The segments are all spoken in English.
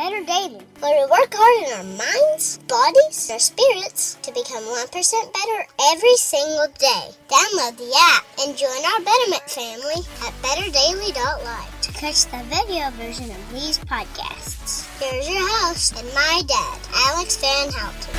better daily, where we work hard in our minds, bodies, and our spirits to become 1% better every single day. Download the app and join our Betterment family at betterdaily.life to catch the video version of these podcasts. Here's your host and my dad, Alex Van Houten.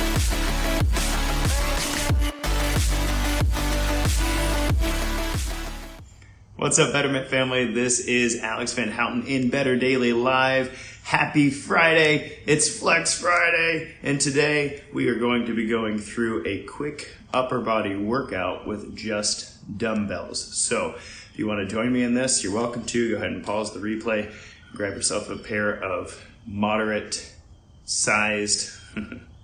What's up, Betterment family? This is Alex Van Houten in Better Daily Live. Happy Friday. It's Flex Friday. And today we are going to be going through a quick upper body workout with just dumbbells. So if you want to join me in this, you're welcome to. Go ahead and pause the replay. Grab yourself a pair of moderate sized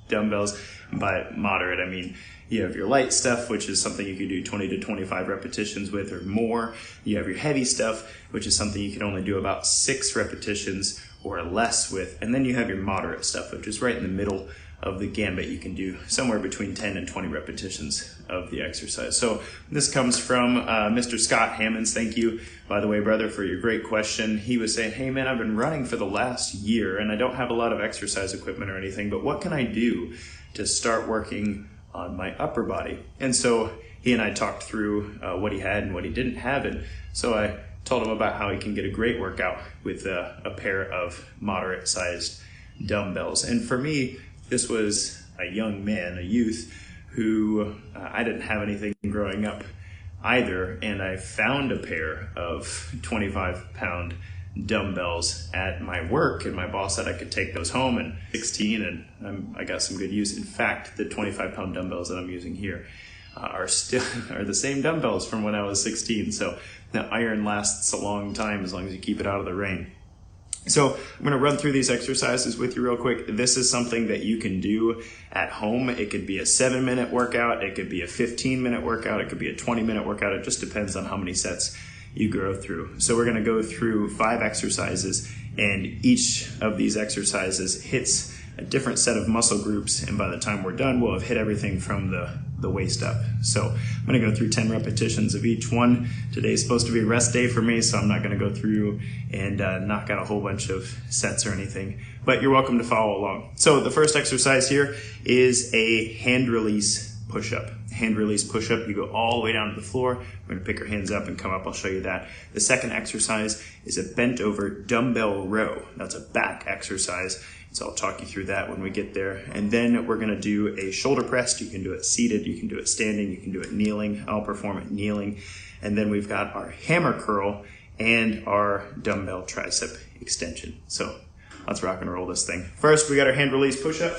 dumbbells. And by moderate, I mean you have your light stuff, which is something you could do 20 to 25 repetitions with or more. You have your heavy stuff, which is something you can only do about 6 repetitions or less with. And then you have your moderate stuff, which is right in the middle of the gambit. You can do somewhere between 10 and 20 repetitions of the exercise. So this comes from Mr. Scott Hammonds. Thank you, by the way, brother, for your great question. He was saying, hey man, I've been running for the last year and I don't have a lot of exercise equipment or anything, but what can I do to start working on my upper body? And so he and I talked through what he had and what he didn't have. And so I told him about how he can get a great workout with a pair of moderate sized dumbbells. And for me, this was a young man, a youth, who I didn't have anything growing up either. And I found a pair of 25-pound dumbbells at my work, and my boss said I could take those home. And 16, and I got some good use. In fact, the 25-pound dumbbells that I'm using here are the same dumbbells from when I was 16. So the iron lasts a long time as long as you keep it out of the rain. So I'm going to run through these exercises with you real quick. This is something that you can do at home. It could be a 7-minute workout. It could be a 15-minute workout. It could be a 20-minute workout. It just depends on how many sets you go through. So we're going to go through 5 exercises, and each of these exercises hits a different set of muscle groups, and by the time we're done, we'll have hit everything from the waist up. So I'm going to go through 10 repetitions of each one. Today's supposed to be a rest day for me, so I'm not going to go through and knock out a whole bunch of sets or anything, but you're welcome to follow along. So the first exercise here is a hand release push-up. Hand release push-up, you go all the way down to the floor. We're going to pick our hands up and come up. I'll show you that. The second exercise is a bent over dumbbell row. That's a back exercise. So I'll talk you through that when we get there. And then we're going to do a shoulder press. You can do it seated, you can do it standing, you can do it kneeling. I'll perform it kneeling. And then we've got our hammer curl and our dumbbell tricep extension. So let's rock and roll this thing. First, we got our hand release push-up.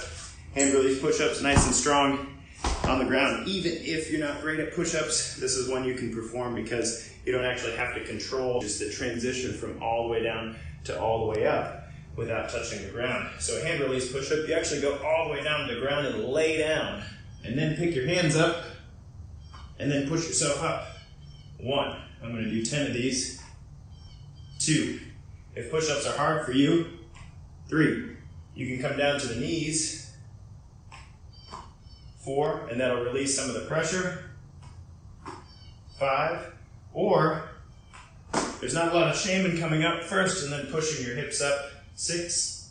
Hand release push-ups, nice and strong on the ground. Even if you're not great at push-ups, this is one you can perform because you don't actually have to control just the transition from all the way down to all the way up without touching the ground. So a hand release push-up, you actually go all the way down to the ground and lay down, and then pick your hands up and then push yourself up. 1, I'm going to do 10 of these. 2, if push-ups are hard for you. 3, you can come down to the knees. 4, and that'll release some of the pressure. 5, or there's not a lot of shame in coming up first and then pushing your hips up. 6,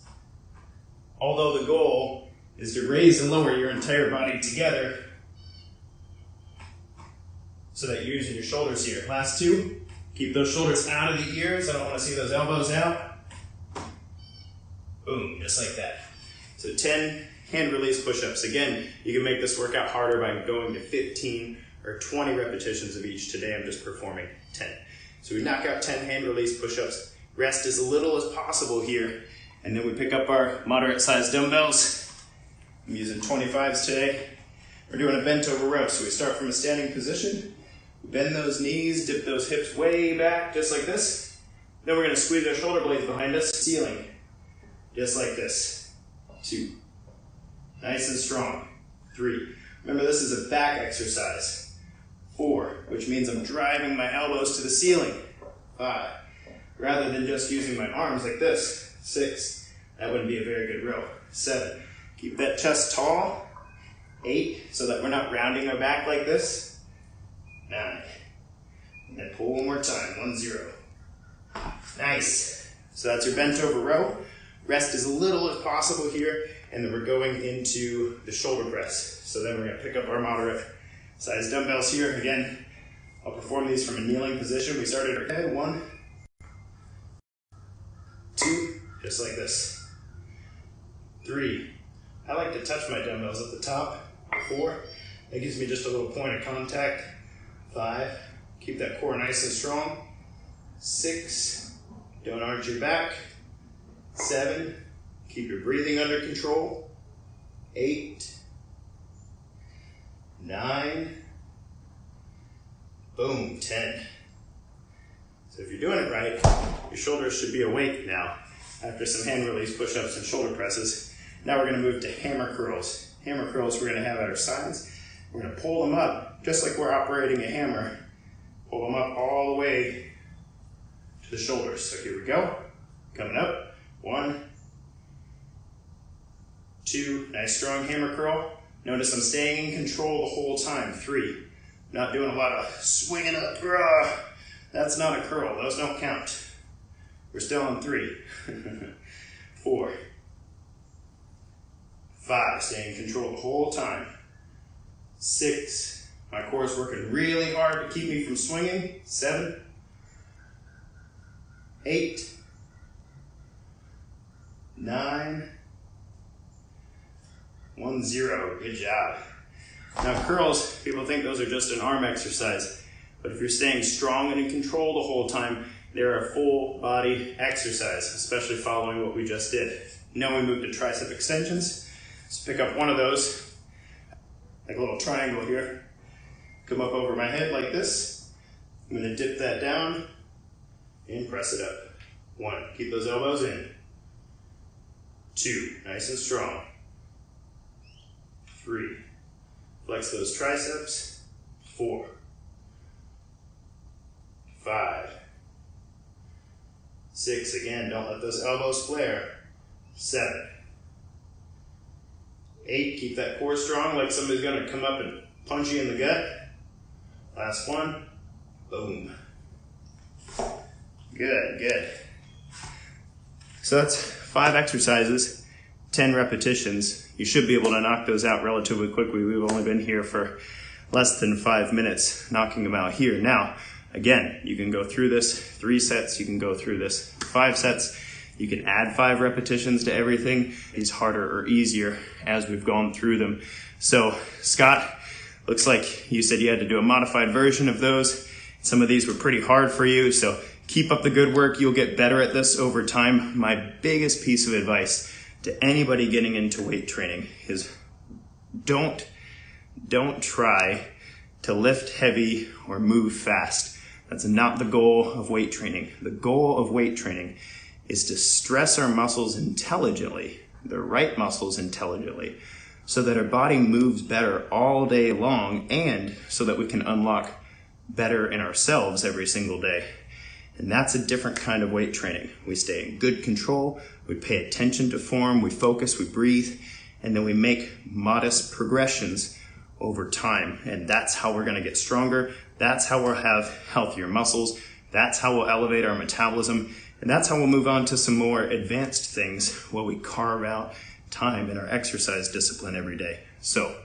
although the goal is to raise and lower your entire body together so that you're using your shoulders here. Last 2, keep those shoulders out of the ears. I don't want to see those elbows out. Boom, just like that. So 10 hand release push-ups. Again, you can make this workout harder by going to 15 or 20 repetitions of each. Today I'm just performing 10. So we knock out 10 hand release push-ups. Rest as little as possible here. And then we pick up our moderate sized dumbbells. I'm using 25s today. We're doing a bent over row. So we start from a standing position. Bend those knees, dip those hips way back, just like this. Then we're going to squeeze our shoulder blades behind us, ceiling, just like this. 2. Nice and strong. 3. Remember, this is a back exercise. 4, which means I'm driving my elbows to the ceiling. 5, rather than just using my arms like this. 6, that wouldn't be a very good row. 7, keep that chest tall. 8, so that we're not rounding our back like this. 9, and then pull one more time. 1, 0. Nice. So that's your bent over row. Rest as little as possible here, and then we're going into the shoulder press. So then we're gonna pick up our moderate size dumbbells here. Again, I'll perform these from a kneeling position. We started our head, 1, 2, just like this. 3, I like to touch my dumbbells at the top. 4, that gives me just a little point of contact. 5, keep that core nice and strong. 6, don't arch your back. 7, keep your breathing under control. 8, 9, boom, 10. So if you're doing it right, your shoulders should be awake now after some hand release push-ups and shoulder presses. Now we're gonna move to hammer curls. Hammer curls we're gonna have at our sides. We're gonna pull them up, just like we're operating a hammer. Pull them up all the way to the shoulders. So here we go. Coming up. 1, 2, nice strong hammer curl. Notice I'm staying in control the whole time. 3, not doing a lot of swinging up. That's not a curl, those don't count. We're still on 3. 4, 5, staying in control the whole time. 6, my core is working really hard to keep me from swinging. 7, 8, 9, 1, 0, good job. Now curls, people think those are just an arm exercise, but if you're staying strong and in control the whole time, they're a full body exercise, especially following what we just did. Now we move to tricep extensions. Let's pick up one of those, like a little triangle here. Come up over my head like this. I'm gonna dip that down and press it up. 1, keep those elbows in. 2, nice and strong. 3, flex those triceps. 4, 5, 6, again, don't let those elbows flare. 7, 8, keep that core strong like somebody's gonna come up and punch you in the gut. Last one, boom. Good, good. So that's 5 exercises, 10 repetitions. You should be able to knock those out relatively quickly. We've only been here for less than 5 minutes knocking them out here. Now, again, you can go through this 3 sets, you can go through this 5 sets, you can add 5 repetitions to everything. It's harder or easier as we've gone through them. So, Scott, looks like you said you had to do a modified version of those. Some of these were pretty hard for you, so keep up the good work. You'll get better at this over time. My biggest piece of advice to anybody getting into weight training is don't try to lift heavy or move fast. That's not the goal of weight training. The goal of weight training is to stress our muscles intelligently, the right muscles intelligently, so that our body moves better all day long and so that we can unlock better in ourselves every single day. And that's a different kind of weight training. We stay in good control, we pay attention to form, we focus, we breathe, and then we make modest progressions over time. And that's how we're gonna get stronger. That's how we'll have healthier muscles. That's how we'll elevate our metabolism. And that's how we'll move on to some more advanced things while we carve out time in our exercise discipline every day. So,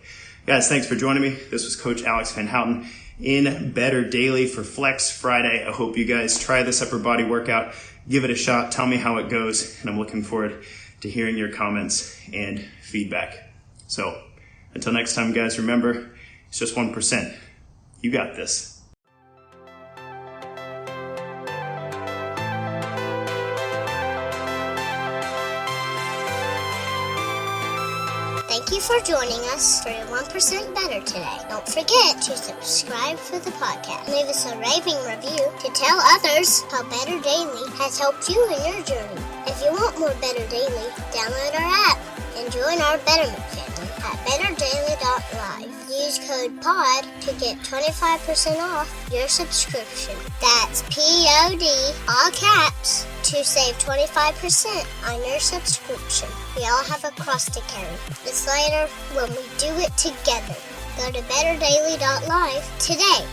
guys, thanks for joining me. This was Coach Alex Van Houten in Better Daily for Flex Friday. I hope you guys try this upper body workout. Give it a shot. Tell me how it goes. And I'm looking forward to hearing your comments and feedback. So, until next time, guys, remember, it's just 1%. You got this. Thank you for joining us for 1% Better today. Don't forget to subscribe for the podcast. Leave us a raving review to tell others how Better Daily has helped you in your journey. If you want more Better Daily, download our app and join our Betterment family at betterdaily.live. Use code POD to get 25% off your subscription. That's POD, all caps, to save 25% on your subscription. We all have a cross to carry. It's lighter when we do it together. Go to betterdaily.live today.